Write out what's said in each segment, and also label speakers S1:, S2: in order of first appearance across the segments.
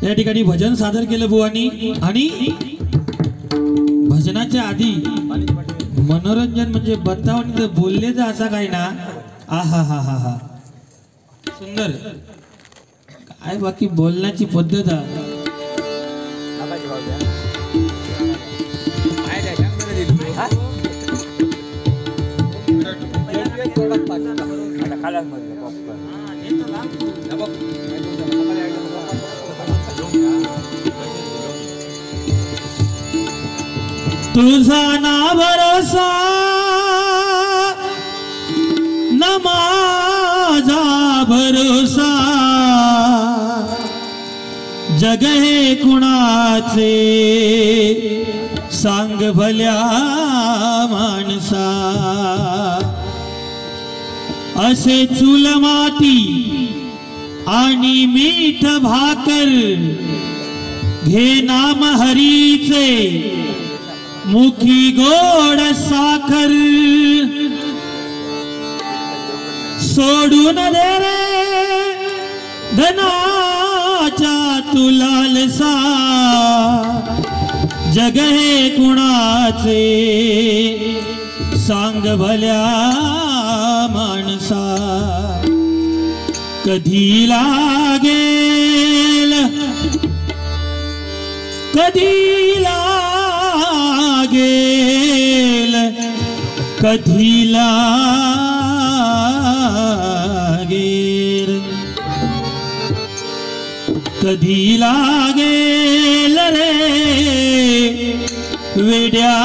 S1: या ठिकाणी भजन सादर केलं बुवानी आणि भजनाच्या आधी मनोरंजन म्हणजे बतावणी तर बोलले तर असा काय ना आहा हा हा हा सुंदर काय बाकी बोलण्याची पद्धत तुझा ना भरोसा न माझा भरोसा जग हे कुणाचे सांग भल्या माणसा असे चूल माती आणि मीठ भाकर घे नाम हरीचे मुखी गोड साखर सोडून दे रे धनाच्या तुलालसा जग हे कुणाचे सांग भल्या माणसा कधी लागेल कधी लागेल कधी लागेल कधी लागेल रे वेड्या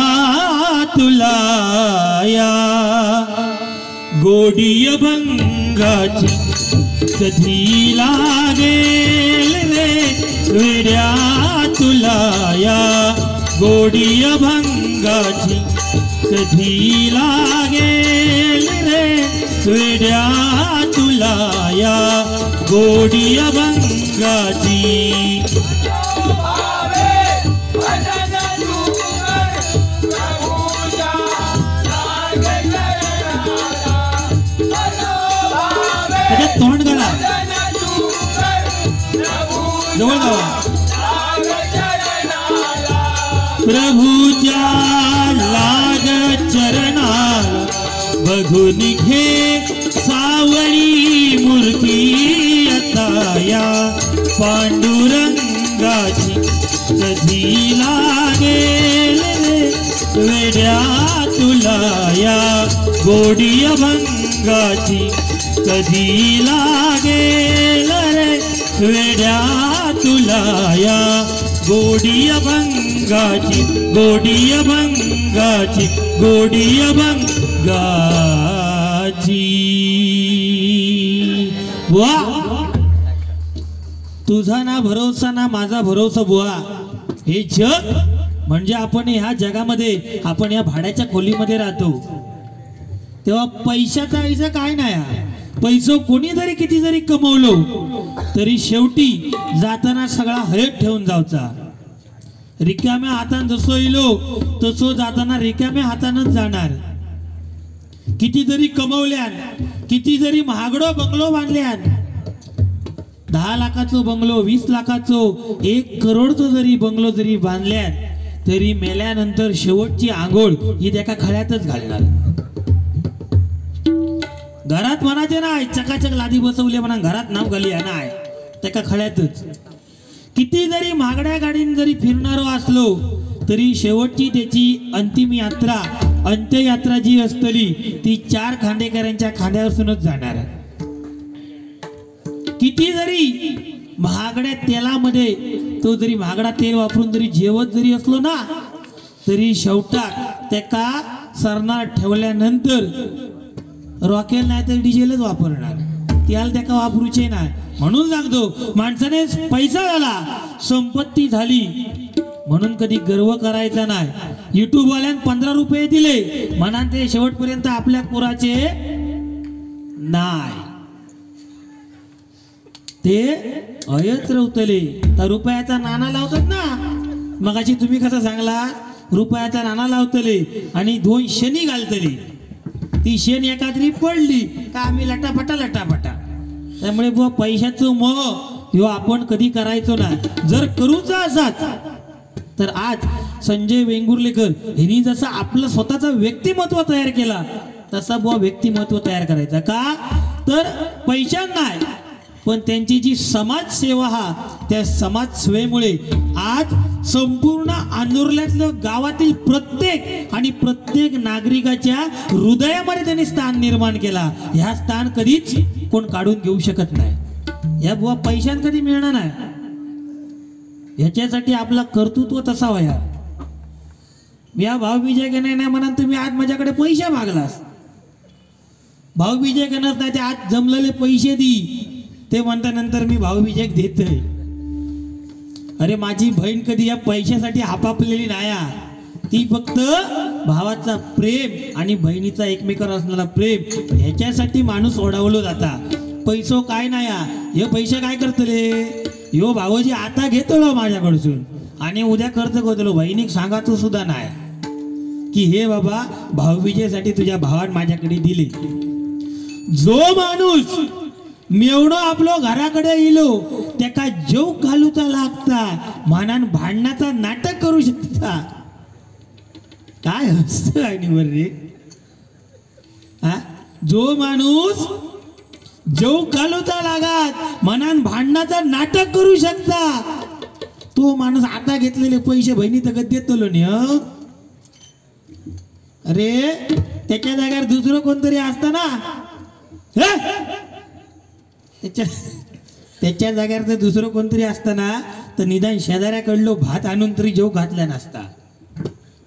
S1: तुला या गोडी भंगाची कधी लागेल रे वेड्या तुला या गोडी भंगाची कधी लागेल रे वेड्या तुला या गोडी भंगाची तोंड गला जवळ गावा प्रभूच्या लाग चरणाला बघून घे सावळी मूर्ती आता या पांडुरंगाची कधी लागेल वेड्या तुला या गोडी भंगाची कधी लागेल रे वेड्या तुला या गोडी भंगाची गोडी भंगाची गोडी भंगाची बुवा तुझा ना भरोसा ना माझा भरोसा बुवा हे जग म्हणजे आपण ह्या जगामध्ये आपण या भाड्याच्या खोलीमध्ये राहतो तेव्हा पैशाचा ऐसा काय नाही पैसो कोणी जरी किती जरी कमवलो तरी शेवटी जाताना सगळा हयत ठेवून जायचा रिकाम्या हातान जसो येलो तसो जाताना रिकाम्या हातानच जाणार किती जरी कमवल्यान किती जरी महागडो बंगलो बांधल्यान 10 लाखाचो बंगलो 20 लाखाचो 1 करोडचो जरी बंगलो जरी बांधल्यान तरी मेल्यानंतर शेवटची आंघोळ ही त्याका खळ्यातच घालणार घरात म्हणाचे नाही चकाचक लादी बसवली म्हणा घरात नाव घाली नाही त्याका खळ्यातच किती जरी महागड्या गाडीन जरी फिरणारो असलो तरी शेवटची त्याची अंतिम यात्रा अंत्ययात्रा जी असतली ती 4 खांडेकरांच्या खांद्यावरूनच जाणार किती जरी महागड्या तेलामध्ये तो जरी महागडा तेल वापरून जरी जेवत जरी असलो ना तरी शेवटा त्याका सरणार ठेवल्यानंतर रॉकेल नाही तर डिझेलच वापरणार त्याला त्याका वापरूचे नाही म्हणून सांगतो माणसाने पैसा झाला संपत्ती झाली म्हणून कधी गर्व करायचा नाही YouTube वाल्यान 15 रुपये दिले म्हणा ते शेवटपर्यंत आपल्या पुराचे नाही ते अयच रवतले तर रुपयाचा नाणा लावतात ना मगाशी तुम्ही कसं सांगला रुपयाचा नाणा लावतले आणि 2 शनी घालतले ती शेण एखादी पडली का आम्ही लटापटा लटापटा त्यामुळे बुवा पैशाचं मोह ह्यो आपण कधी करायचो ना. जर करूचा असाच तर आज संजय वेंगुर्लेकर यांनी जसं आपलं स्वतःचं व्यक्तिमत्व तयार केला तसा बुवा व्यक्तिमत्व तयार करायचा. का तर पैशां नाही, पण त्यांची जी समाजसेवा हा त्या समाजसेवेमुळे आज संपूर्ण आंदोलनातलं गावातील प्रत्येक नागरिकाच्या हृदयामध्ये त्यांनी स्थान निर्माण केला. ह्या स्थान कधीच कोण काढून घेऊ शकत नाही. या बुवा पैशान कधी मिळणार नाही. ह्याच्यासाठी आपला कर्तृत्व तसा व्हाया. या भावविजय घेणे नाही म्हणा तुम्ही आज माझ्याकडे पैसे मागलास, भावविजय घेणार नाही ते आज जमलेले पैसे दी ते म्हणता नंतर मी भावविजय देतोय. अरे माझी बहीण कधी या पैशासाठी हापापलेली नाही. ती फक्त भावाचा प्रेम आणि बहिणीचा एकमेकावर असणारा प्रेम ह्याच्यासाठी माणूस ओढावलो जाता. पैसो काय नाही, हे पैसे काय करतले, यो भावजी आता घेतलो माझ्याकडसून आणि उद्या खर्च करतलो. बहिणीक सांगायचं सुद्धा नाही की हे बाबा भावविजयसाठी तुझ्या भावान माझ्याकडे दिले. जो माणूस मेवणं आपलं घराकडे इलो त्याका जेव घालूचा लागता मानान भांडणाचा नाटक करू शकता. काय हसतं आणि रे हा. जो माणूस जेव घालूचा लागात मनान भांडणाचा नाटक करू शकता तो माणूस आता घेतलेले पैसे बहिणी तगत देतो नाही. अरे त्याच्या जागेवर दुसरं कोणतरी असतं ना, त्याच्या जागेवर जर दुसरं कोणतरी असताना तर निदान शेजाऱ्याकडलो भात आणून तरी जेव घातला नसता.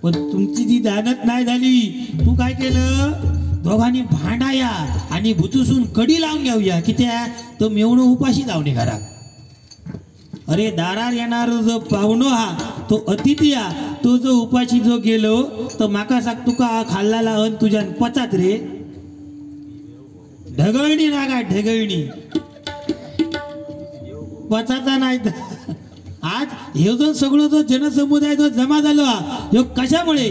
S1: पण तुमची जी दानत नाही झाली, तू काय केलं, दोघांनी भांडाया आणि भुचुसून कडी लावून घेऊया की त्या तो मेवणं उपाशी जाऊन घरात. अरे दारार येणार जो पाहुणो हा तो अतिथी हा, तो जो उपाशी जो गेलो तर माका सांग तुका खाल्लाला अन तुझ्या पचात रे ढगळणी नागा ढगळणी पचाचा नाही. आज हे जो सगळं जो जनसमुदाय जो जमा झालो हा ह्यो कशामुळे,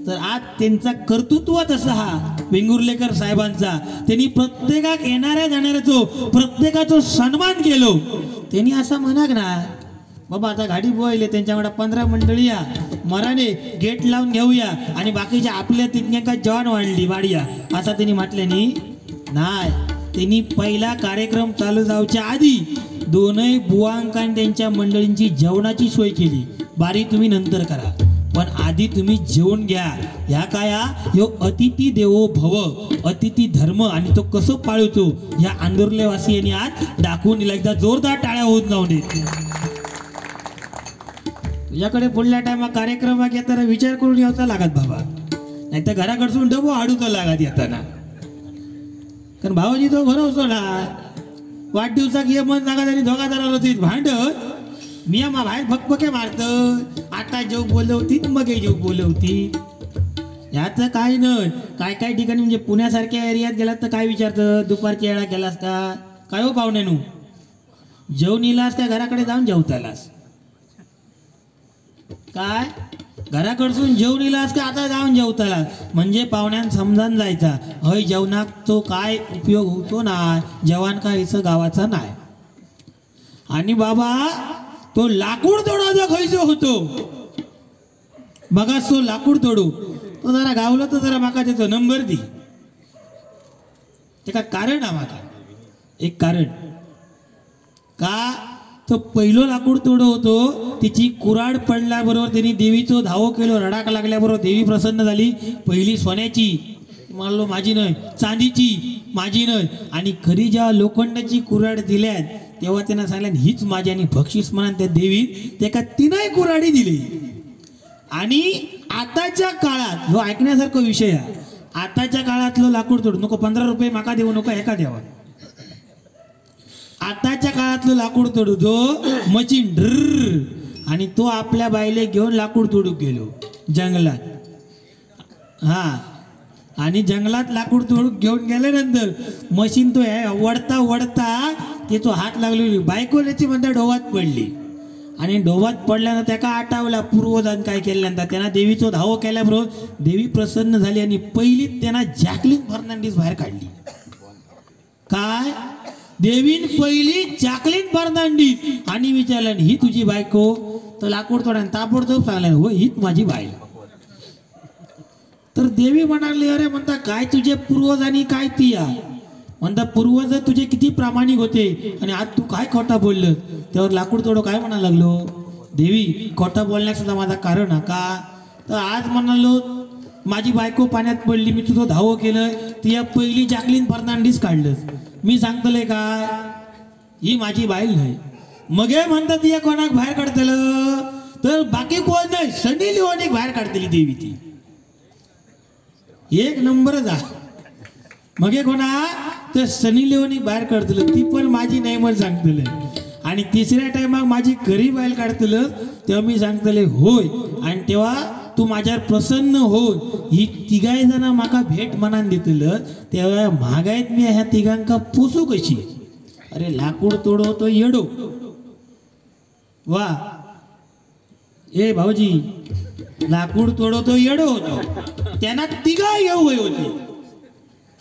S1: तर आज त्यांचा कर्तृत्व तसा हा वेंगुर्लेकर साहेबांचा. त्यांनी प्रत्येकाक येणाऱ्या जाणाऱ्याचो प्रत्येकाचा सन्मान केलो. त्यांनी असा म्हणाक ना बाबा आता गाडी बोयले त्यांच्याकडे 15 मंडळी या मराने गेट लावून घेऊया आणि बाकीच्या आपल्या तिथल्या जवान वाढूया असा त्यांनी म्हटल्यानी नाही. त्यांनी पहिला कार्यक्रम चालू जाऊच्या आधी दोनही बुवांकान त्यांच्या मंडळींची जेवणाची सोय केली. बारी तुम्ही नंतर करा पण आधी तुम्ही जेवण घ्या. ह्या काय ह्यो अतिथी देवो भव, अतिथी धर्म आणि तो कसं पाळतो ह्या आंदोलनवासियांनी आज दाखवून दिला. एकदा जोरदार टाळ्या होत जाऊ दे. तुझ्याकडे पुढल्या टायमा कार्यक्रम घेताना विचार करून यायचा लागत बाबा, नाही तर घराकडसून डबो हाडूचा लागत येताना. कारण भावाजी तो भरवतो ना वाढदिवसाक ये मन लागत आणि दोघादाराला होती भांडत मी मा बाहेर भकभके मारत. आता जेव बोलवती मग जेव बोलवती याचं काय नाही. काय काय ठिकाणी म्हणजे पुण्यासारख्या एरियात गेलात तर काय विचारतं दुपारच्या वेळा गेलास का काय हो पाहुण्यानू जेवण इलास का घराकडे जाऊन जेवतालास काय घराकडसून जेवण इलास का आता जाऊन जेवतालास म्हणजे पाहुण्यान समजान जायचा हय जेवणाक तो काय उपयोग होतो ना जेवण काय इथं गावाचा नाही. आणि बाबा तो लाकूड तोडाचा खैसो होतो बघा तो लाकूड तोडू तो जरा गावलं तर जरा माका त्याचा नंबर दी. ते का कारण आहे माका एक कारण का तो पहिलो लाकूड तोड होतो तिची कुराड पडल्याबरोबर त्यांनी देवीचं धावो केलो रडाक लागल्याबरोबर देवी प्रसन्न झाली. पहिली सोन्याची म्हणलो माझी नाही, चांदीची माझी नाही आणि खरी जेव्हा लोखंडाची कुराड दिल्यात तेव्हा त्यांना सांगितलं हीच माझी आणि बक्षीस म्हणा त्या देवी ते का तिनही कुराडी दिली. आणि आताच्या काळात जो ऐकण्यासारखा विषय आहे आताच्या काळातलं लाकूड तोड नको 15 रुपये माका देऊ नको एका द्यावा. आताच्या काळातलं लाकूड तोडू जो मशीन ड्र आणि तो आपल्या बाईले घेऊन लाकूड तोडू गेलो जंगलात. हा आणि जंगलात लाकूड तोडून घेऊन गेल्यानंतर मशीन तो वडता वडता त्याचा हात लागलो बायको त्याची म्हणता डोवात पडली आणि डोवात पडल्यानं त्याका आटावला पूर्वजान काय केल्यानंतर त्यांना देवीचं धाव केल्याबरोबर देवी प्रसन्न झाली आणि पहिली त्यांना जॅकलिन फर्नांडिस बाहेर काढली. काय देवीन पहिली जॅकलीन फर्नांडिस आणि विचारलं ही तुझी बायको तर लाकूड तोड्यान ताबडतोब सांगल्यान हो हीच माझी बायको. तर देवी म्हणाली अरे म्हणता काय तुझे पूर्वज आणि काय ती या म्हणता पूर्वज तुझे किती प्रामाणिक होते आणि आज तू काय खोटा बोललं. त्यावर लाकूड तोडो काय म्हणायला लागलो देवी खोटा बोलण्यास सुद्धा माझा कारण का तर आज म्हणालो माझी बायको पाण्यात पडली मी तुझं धावं केलं ती या पहिली जॅकलीन फर्नांडिस काढलं मी सांगतलंय काय ही माझी बाईल नाही. मग हे म्हणतात ती कोणाक बाहेर काढतलं तर बाकी कोण नाही सनी लिओनी बाहेर काढतली देवी ती एक नंबर जा. मग हे कोणा तर सनी लिओनी बाहेर काढतलं ती पण माझी नाही मला सांगतलं. आणि तिसऱ्या टायमाक माझी घरी बाहेर काढतलं तेव्हा मी सांगतले होय आणि तेव्हा तू माझ्यावर प्रसन्न होऊन ही तिघाई जण माका भेट मनान देतलं तेव्हा महागाईत मी ह्या तिघांका पोसू कशी. अरे लाकूड तोडो तो येडो वा ए भाऊजी लाकूड तोडो तो येडो होतो त्यांना तिघा येऊ होती.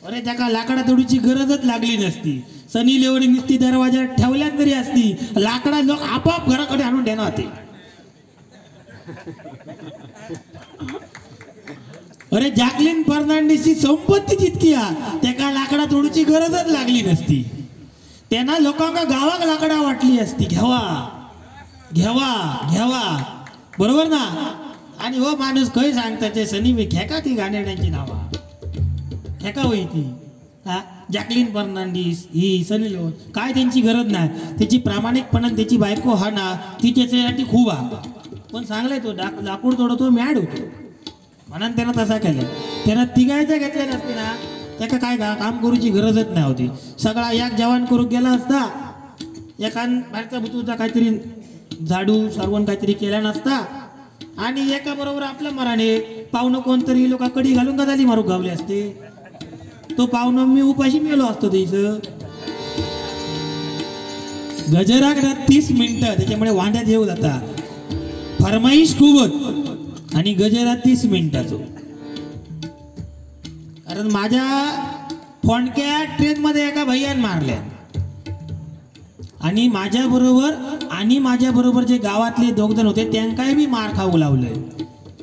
S1: अरे त्याका लाकडा तोडीची गरजच लागली नसती सनी लिओनी नुसती दरवाजा ठेवल्यात तरी असती लाकडा लोक आपाप घराकडे आणून देणार होते. अरे जॅकलीन फर्नांडिसची संपत्ती जितकी त्याका लाकडा तोडूची गरजच लागली नसती. त्यांना लोकांना गावाक लाकडा वाटली असती घ्यावा घ्यावा घ्यावा बरोबर ना. आणि हो माणूस खय सांगता ते सनी मी खेका ती गाण्याची नावा खेका होई ती हा जॅकलीन फर्नांडिस ही सनी लिओन काय त्यांची गरज नाही त्याची प्रामाणिकपणा त्याची बायको हा ना ती त्याच्यासाठी खूप पण चांगलाय तो लाकूड तोडतो मॅड होतो म्हणून त्यानं तसा केलं. त्यानं तिघायचं घेतले नसते ना त्याका काय काम करूची गरजच नाही होती. सगळा एक जवान करू गेला असता एकान बाहेरचा भुतूचा काहीतरी झाडू सारवण काहीतरी केला नसता आणि एका बरोबर आपल्या मराने पाहुणं कोणतरी लोक कडी घालून का झाली मारू गावले असते तो पाहुणं मी उपाशी मेलो असतो त्याचं. गजराक 30 मिनिटं त्याच्यामुळे वांड्यात येऊ जाता फरमाईश खूपच आणि गजरा 30 मिनिटाचो. कारण माझ्या फोंडक्या ट्रेन मध्ये एका भैयान मारल्या आणि माझ्या बरोबर जे गावातले दोघजण होते त्यांकाही मी मार खाऊ लावलंय.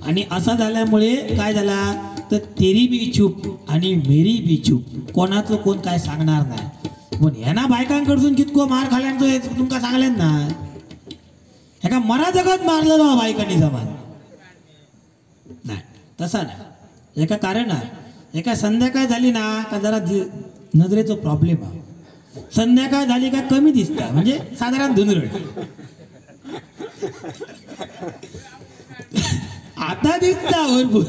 S1: आणि असं झाल्यामुळे काय झाला तर तेरी बी चूप आणि मेरी बी चूप कोणाचं कोण काय सांगणार नाही. पण ह्यांना बायकांकडून कितको मार खाल्ल्यानं तुमका सांगल्यान ना ह्या मरा जगात मारलं बा बायकांनी जमान नाही तसा नाही. एका कारण एका संध्याकाळ झाली ना का जरा नजरेचा प्रॉब्लेम आहे. संध्याकाळ झाली का कमी दिसता म्हणजे साधारण धुंदरड आता दिसता भरपूर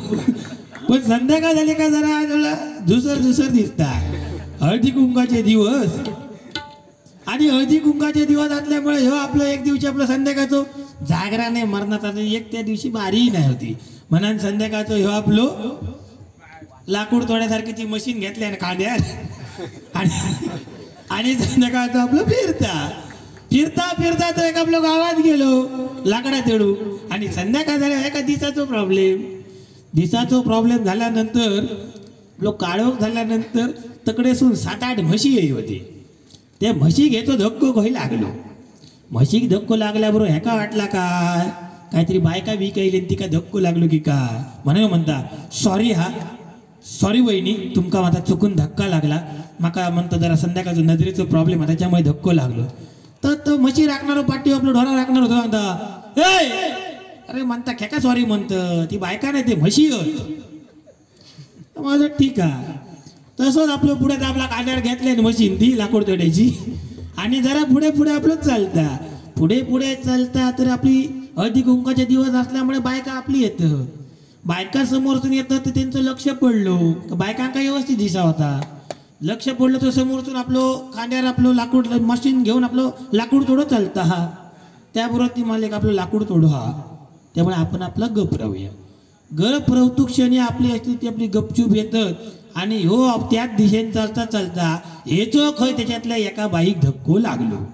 S1: पण संध्याकाळ झाली का जरा दुसर दिसता. हळदी कुंकाचे दिवस आणि हळदी कुंकाचे दिवस असल्यामुळे ह्यो आपलं एक दिवशी आपलं संध्याकाळचं जागराने मरणाचा एक त्या दिवशी बारीही नाही होती म्हणून संध्याकाळचं ह्यो आपलं लाकूड तोड्यासारखी ती मशीन घेतल्या ना कांद्यात आणि संध्याकाळचं आपलं फिरता तो एक आपलं गावात गेलो लाकडा तेडू आणि संध्याकाळ झाल्या एका दिसाचा प्रॉब्लेम झाल्यानंतर लोक काळोख झाल्यानंतर तकडे सून 7-8 म्हशी येई होते. ते म्हशी घेतो धक्को काही लागलो म्हशीक धक्को लागल्याबरोबर ह्याका वाटला काय काहीतरी बायका विकायली ती काय धक्को लागलो की काय म्हणून म्हणता सॉरी वहिनी तुमका माझा चुकून धक्का लागला माका म्हणता जरा संध्याकाळचं नजरेचं प्रॉब्लेम आहे त्याच्यामुळे धक्को लागलो. तर तो म्हशी राखणार पाठी आपलं ढोरा राखणार होतो म्हणता अरे म्हणता खेका सॉरी म्हणतं ती बायका नाही ते म्हशी माझं ठीक आहे. तसंच आपलं पुढे आपला कांड्यावर घेतल्या मशीन ती लाकूड तोडायची आणि जरा पुढे आपलं पुढे चालता तर आपली हळदी कुंकाचे दिवस असल्यामुळे बायका आपली येतं बायका समोरतून येतं तर त्यांचं लक्ष पडलं बायकांका व्यवस्थित दिसा होता. लक्ष पडलं तर समोरतून आपलं कांड्यावर आपलं लाकूड मशीन घेऊन आपलं लाकूड तोडत चालता त्याबरोबर ती मालिक आपलं लाकूड तोडू त्यामुळे आपण आपला गप राहूया. गप रवतू क्षणी आपली असली ती आपली गपचूप येतात आणि हो त्याच दिशेने चालता हेचो खय त्याच्यातल्या एका बाईक धक्को लागलो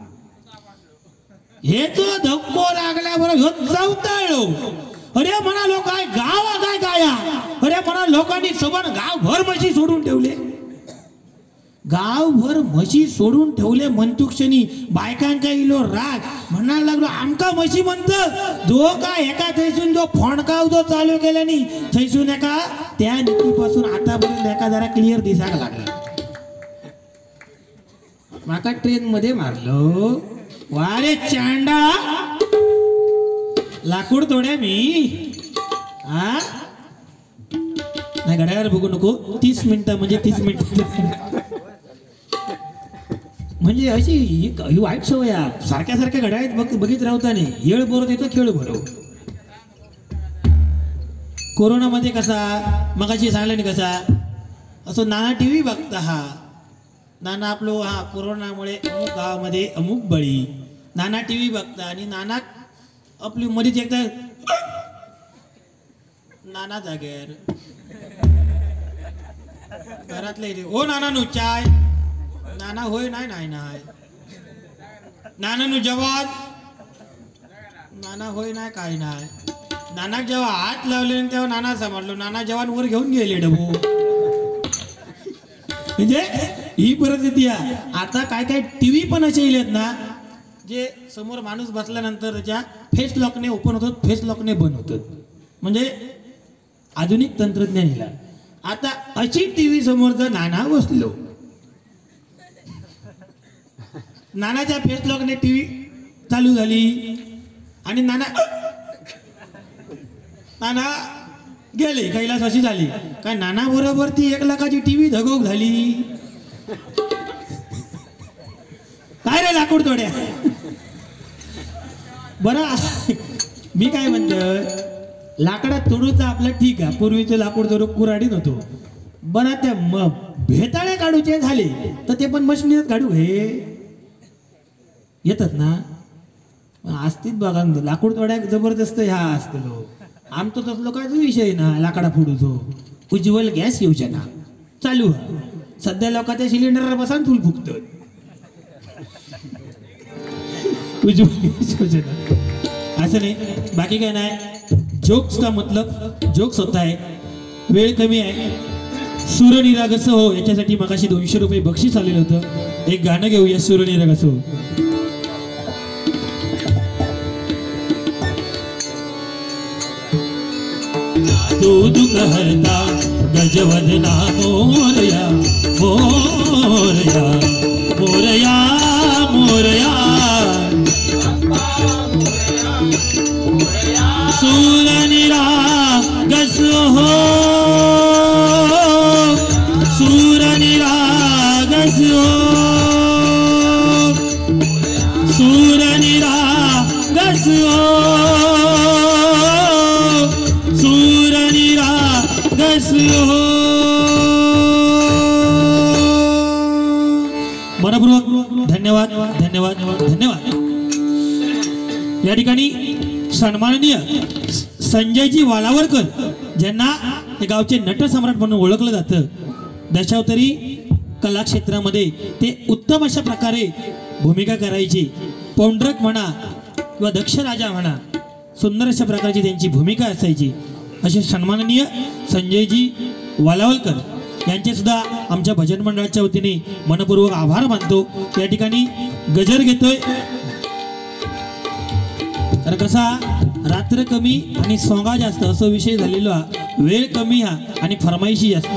S1: धक्को लागल्याबरोबर ह्यो चवताळलो. अरे म्हणालो काय गावा काय अरे म्हणा लोकांनी सबन गाव भर म्हशी सोडून ठेवले गावभर म्हशी सोडून ठेवले म्हणतुक्षणी बायकांका इलो राग म्हणायला लागलो आमका म्हशी म्हणत जो का एका थैसून जो फोणकाव जो चालू केल्यानी थैसून एका त्या नीतीपासून आतापर्यंत एका जरा क्लिअर दिसायला लागला. माका ट्रेन मध्ये मारलो वारे चांडा लाकूड तोड्या मी हा नाही घड्याळावर बघू नको 30 मिनिटं म्हणजे 30 मिनिटं म्हणजे अशी ही वाईट सवय आहे. सारख्या सारख्या घड्याळात बघित राहता नाही येळ बरोबर येतो खेळ बरो. कोरोनामध्ये कसा मगाशी सांगलं नाही कसा असं नाना टीव्ही बघता हा नाना आपलो हा कोरोनामुळे अमुक गावामध्ये अमुक बळी नाना टीव्ही बघता आणि नाना आपली मधीच एकदा नाना जागेर घरातले ओ नाना नु चाय नाना होय नाही नाही नाही नाना नु जवान नाना होय नाही काय नाही. नानाक जेव्हा हात लावले तेव्हा नाना समजलो नाना जवान वर घेऊन गेले डबो. म्हणजे ही परिस्थिती आहे. आता काय काय टीव्ही पण असे येलेत ना जे समोर माणूस बसल्यानंतर त्याच्या फेस लॉकने ओपन होतात फेस लॉकने बंद होतात. म्हणजे आधुनिक तंत्रज्ञान हिला. आता अशी टीव्ही समोरचा नाना बसलो नानाच्या फेस लॉकने टीव्ही चालू झाली आणि नाना नाना गेले कैलास अशी झाली काय नाना बरोबर ती 1 लाखाची टीव्ही धगोग झाली. काय रे लाकूड तोड्या बरं मी काय म्हणतो लाकडात तोडूचा आपलं ठीक आहे पूर्वीचं लाकूड तोडू कुऱ्हाडीत होतो. बरं त्या भेताळे काढूचे झाले तर ते पण मशिनीत काढू हे येतात ना असतीच बघा लाकूड तोड्याक जबरदस्त ह्या असतलो. आमचं तसलो काय विषय ना लाकडा फोडूचो. उज्ज्वल गॅस योजना चालू आहे सध्या लोकांच्या सिलेंडर बसून चूल फुकत. उज्ज्वल गॅस योजना असं नाही बाकी काय नाही. जोक्स का मतलब जोक्स होता है. वेळ कमी आहे. सूरनिरागस हो याच्यासाठी मगाशी 200 रुपये बक्षीस आलेलं होतं. एक गाणं घेऊया सूरनिरागस हो. दूध कहता गजवदना मोरया मोरया मोरया मोरया सूरनिरागस हो सूरनिरागस हो सूरनिरागस हो सूरनिरागस हो. मनपूर्वक धन्यवाद धन्यवाद धन्यवाद. या ठिकाणी सन्माननीय संजयजी वालावरकर ज्यांना हे गावचे नटसम्राट म्हणून ओळखलं जातं. दशावतारी कलाक्षेत्रामध्ये ते उत्तम अशा प्रकारे भूमिका करायची. पौंड्रक म्हणा किंवा दक्ष राजा म्हणा सुंदर अशा प्रकारची त्यांची भूमिका असायची. असे सन्माननीय संजयजी वालावलकर यांचे सुद्धा आमच्या भजन मंडळाच्या वतीने मनपूर्वक आभार मानतो. या ठिकाणी गजर घेतोय तर कसा रात्र कमी आणि सोंगा जास्त असं विषय झालेला. वेळ कमी हा आणि फरमाईशी जास्त.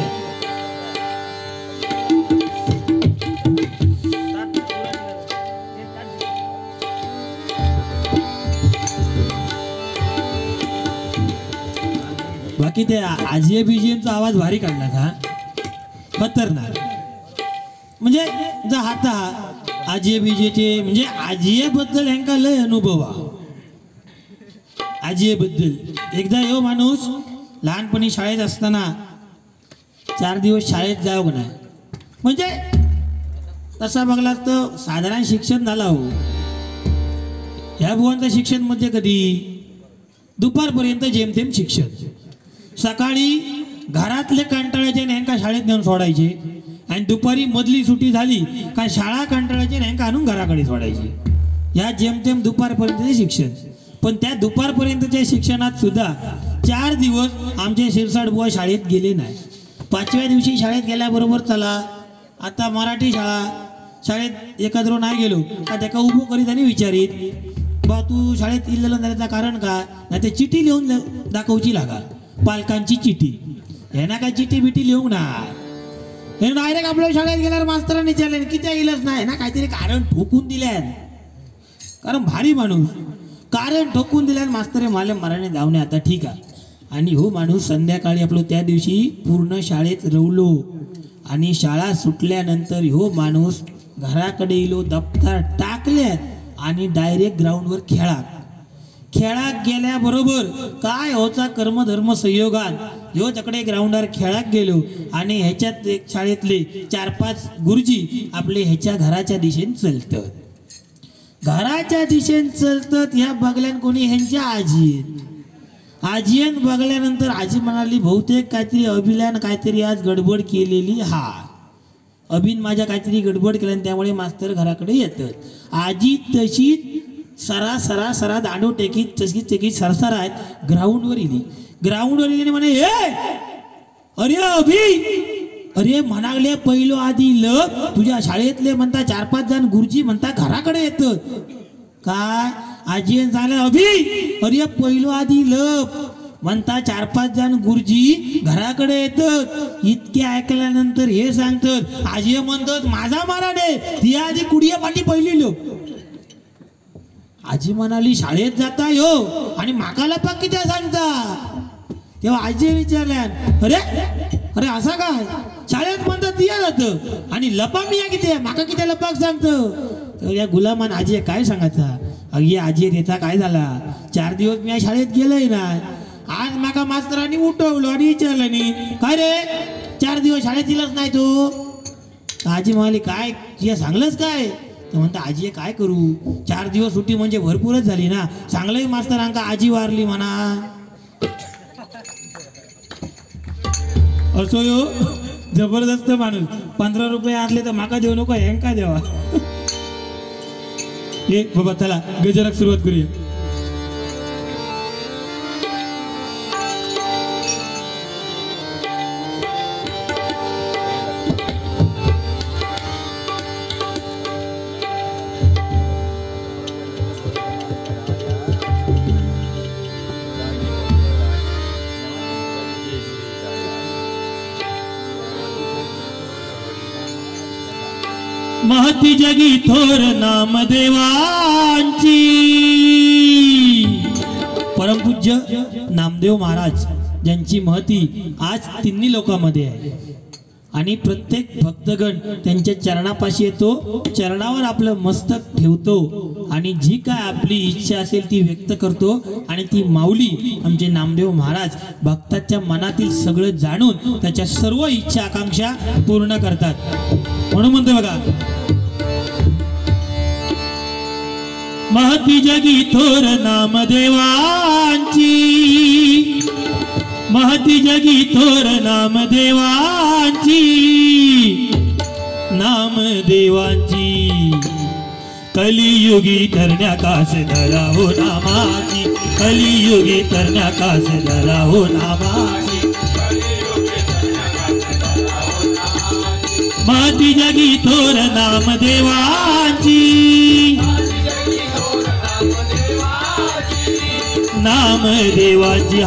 S1: बाकी ते आजीए बीजीएमचा आवाज भारी काढला था खतरनाक. म्हणजे जा हाता आजीए बीजीचे म्हणजे आजीए बद्दल ह्यांका लय अनुभव हा. आजीए बद्दल एकदा यो माणूस लहानपणी शाळेत असताना 4 दिवस शाळेत जावं नाही म्हणजे तसा बघला तर साधारण शिक्षण झाला हो. ह्या बुवांचं शिक्षण म्हणजे कधी दुपारपर्यंत जेमतेम शिक्षण. सकाळी घरातले कंटाळ्याचे ह्यांका शाळेत नेऊन सोडायचे आणि दुपारी मधली सुट्टी झाली का शाळा कंटाळ्याचे ह्यांका आणून घराकडे सोडायची. या जेमतेम दुपारपर्यंतचे शिक्षण. पण त्या दुपारपर्यंतच्या शिक्षणात सुद्धा 4 दिवस आमचे शिरसाट बुवा शाळेत गेले नाही. 5व्या दिवशी शाळेत गेल्याबरोबर चला आता मराठी शाळेत एखादं नाही गेलो का त्याका उभो करीत आणि विचारित बा तू शाळेत इल्लेलं त्याचं कारण का नाही ते चिठी लिहून दाखवची लागा पालकांची चिठी हे ना काय चिठी बिठी लिहू ना हे डायरेक्ट आपल्या शाळेत गेल्यावर मास्तरांनी विचारले किती इलच नाही ना काहीतरी कारण ठोकून दिल्यान कारण भारी माणूस कारण ठोकून दिल्यान मास्तरे माले मराने धावणे आता ठीक आहे आणि हो माणूस संध्याकाळी आपलं त्या दिवशी पूर्ण शाळेत रवलो आणि शाळा सुटल्यानंतर हो माणूस घराकडे इलो दप्तर टाकल्यात आणि डायरेक्ट ग्राउंडवर खेळाक गेल्याबरोबर काय होता कर्मधर्म संयोगान ह्यो तकडे ग्राउंडवर खेळाक गेलो आणि ह्याच्यात एक शाळेतले 4-5 गुरुजी आपले ह्याच्या घराच्या दिशेने चलतात घराच्या दिशेने चलतात ह्या बघल्यान कोणी ह्यांच्या आजीन बघल्यानंतर आजी म्हणाली बहुतेक काहीतरी अभिल्यान काहीतरी आज गडबड केलेली अभिन माझ्या काहीतरी गडबड केल्याने त्यामुळे मास्तर घराकडे येतात आजी तशी सरा दांडो टेकीत तशी सरसरा आहेत ग्राउंडवर इली म्हणे अरे अभि अरे म्हणाले पहिलो आधी तुझ्या शाळेतले म्हणता 4-5 जण गुरुजी म्हणता घराकडे येतात काय आजी झालं अभि अरे पहिलो आधी म्हणता 4-5 जण गुरुजी घराकडे येतात इतके ऐकल्यानंतर हे सांगतात आजी म्हणतात माझा मराठे ती आधी कुडिया पाठी पहिली आजी म्हणाली शाळेत जाता यो आणि माका लपाक किती सांगता तेव्हा आजी विचारल्यान अरे असा काय शाळेत म्हणतात तिया जात आणि लपा मिया किती माका किती लपाक सांगतो या गुलामान आजी काय सांगायचा अगे आजी त्याचा काय झाला 4 दिवस मी शाळेत गेलोय ना आज माका मास्तरांनी उठवलं आणि विचारलं नाही काय रे 4 दिवस शाळेत दिलंच नाही तू आजी म्हणाली काय तुझ्या सांगलंच काय तर म्हणता आजी काय करू 4 दिवस सुट्टी म्हणजे भरपूरच झाली ना चांगलंही मास्तरांका आजी वारली म्हणा असो यो जबरदस्त माणूस 15 रुपये आले तर माका देऊ नको हेंका देवा हे बाबा चला गजराक सुरुवात करूया महती जगी थोर नामदेवांची परमपूज्य नामदेव महाराज ज्यांची महती आज तिन्ही लोकांमध्ये आहे आणि प्रत्येक भक्तगण त्यांच्या चरणापाशी येतो चरणावर आपलं मस्तक ठेवतो आणि जी काय आपली इच्छा असेल ती व्यक्त करतो आणि ती माऊली आमचे नामदेव महाराज भक्ताच्या मनातील सगळं जाणून त्याच्या सर्व इच्छा आकांक्षा पूर्ण करतात म्हणून म्हणतो बघा महती जगी थोर नामदेवांची महती जगी थोर नामदेवांची नामदेवांची कलियुगी तरण्याकास धरा हो नामाची कलियुगी तरण्याकास धरा हो नामाची महती जगी थोर नामदेवांची नामदेवाची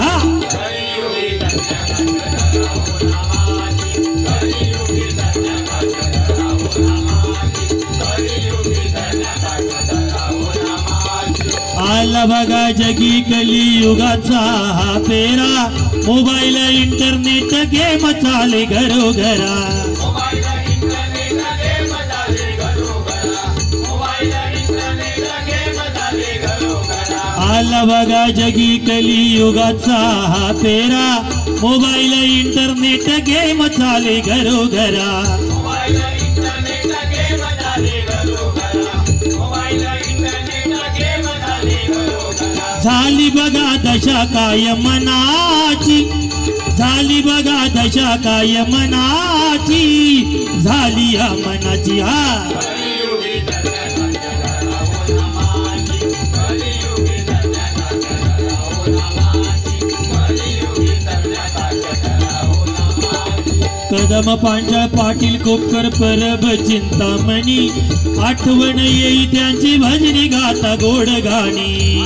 S1: आला बघा जगी कलियुगाचा हा पेरा मोबाईल इंटरनेट गेम चाले घरोघरा आला बघा जगी कलियुगाचा हा पेरा मोबाईल इंटरनेट गेम चाले घरोघरा झाली बघा दशा काय मनाची झाली बघा दशा काय मनाची झाली या मनाची कदम पांचाळ पाटील कोपकर परब चिंतामणी आठवण येई त्यांची भजनी गाता गोड गाणी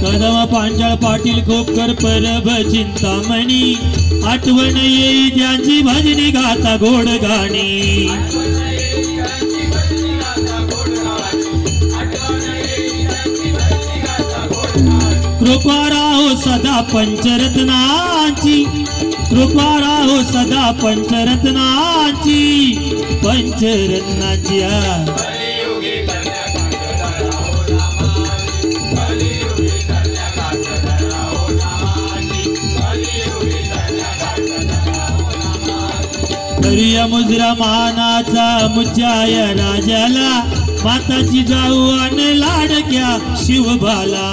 S1: कदम पांचाळ पाटील कोपकर परब चिंतामणी आठवण येई त्यांची भजनी गाता गोड गाणी कृपा राहो सदा पंचरत्नाची कृपा राहो सदा पंचरत्नाची पंचरत्नाची करूया मुजरा मानाचा मुच्याय राजाला माताची जाऊ आणि लाडक्या शिवबाला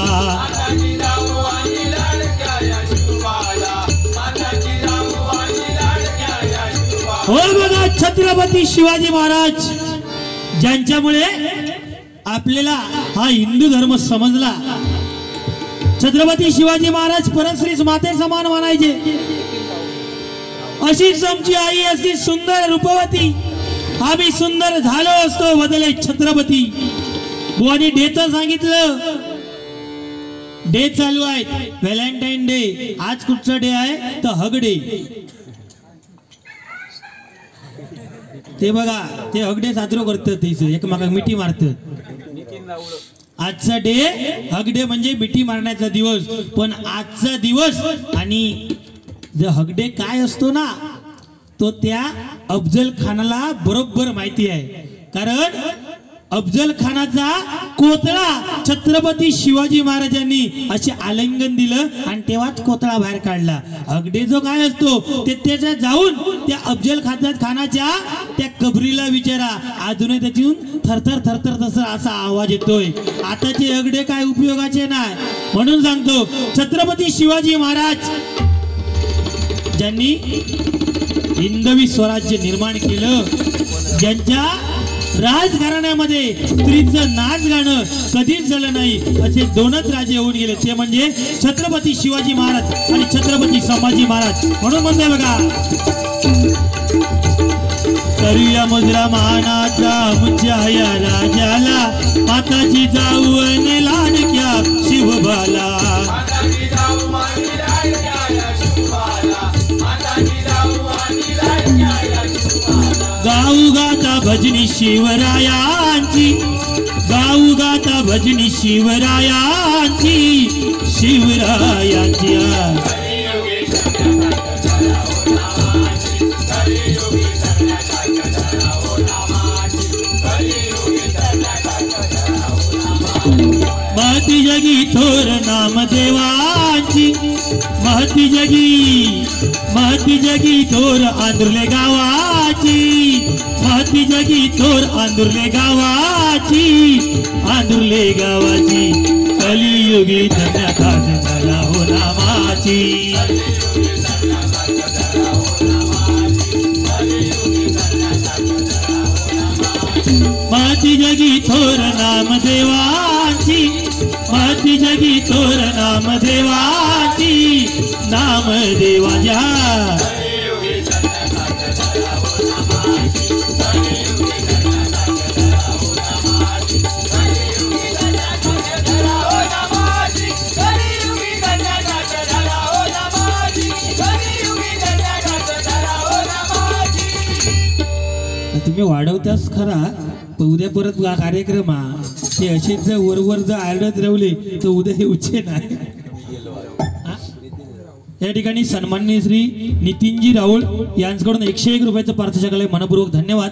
S1: हो बघा छत्रपती शिवाजी महाराज ज्यांच्यामुळे आपल्याला हा हिंदू धर्म समजला. छत्रपती शिवाजी महाराज परश्री माते समान मानायचे. अशीच आमची आई अशी सुंदर रूपवती आम्ही सुंदर झालो असतो बदले छत्रपती. बुवानी डेचं सांगितलं. डे चालू आहे व्हॅलेंटाईन डे. आज कुठचा डे आहे तर हग डे. ते बघा ते हगडे साजरो करतात एकमेकांना मिठी मारतात. आजचा डे हगडे म्हणजे मिठी मारण्याचा दिवस. पण आजचा दिवस आणि जो हगडे काय असतो ना तो त्या अफजल खानाला बरोबर माहिती आहे. कारण अफजल खानाचा कोतळा छत्रपती शिवाजी महाराजांनी असे आलिंगन दिलं आणि तेव्हाच कोतळा बाहेर काढला. हगडे जो काय असतो ते त्याच्या जाऊन त्या अफजल खानाच्या त्या कबरीला विचारा. अजूनही त्यातून थरथर थरथर तसा असा आवाज येतोय. आताचे हगडे काय उपयोगाचे नाही. म्हणून सांगतो छत्रपती शिवाजी महाराज ज्यांनी हिंदवी स्वराज्य निर्माण केलं, ज्यांच्या राजघराण्यामध्ये स्त्रीचं नाच गाणं कधीच झालं नाही असे दोनच राजे होऊन गेले. ते म्हणजे छत्रपती शिवाजी महाराज आणि छत्रपती संभाजी महाराज. म्हणून म्हणतोय बघा करूया मुजरा मानाचा मुच्याया राजाला माताची जाऊ आणि लाडक्या शिवबाला गाऊ गाता भजनी शिवरायांची गाऊ गाता भजनी शिवरायांची शिवरायांची. महती जगी थोर नाम देवांची महती जगी थोर आंदुर्ले गावाची महती जगी थोर आंदुर्ले गावाची कलियुगी धन्यखात झाला हो नामाची. महती जगी थोर नाम देवाची महती जगी थोर नाम देवाची नाम देवाच्या. तुम्ही वाढवताच खरा पण उद्या परत कार्यक्रम ते असेच जर वरवर जर आरडत रावले तर उद्या हे उच्चे नाही. या ठिकाणी सन्माननीय श्री नितीनजी राऊळ यांच्याकडून 101 रुपयाचं पारितोषिक मनपूर्वक धन्यवाद.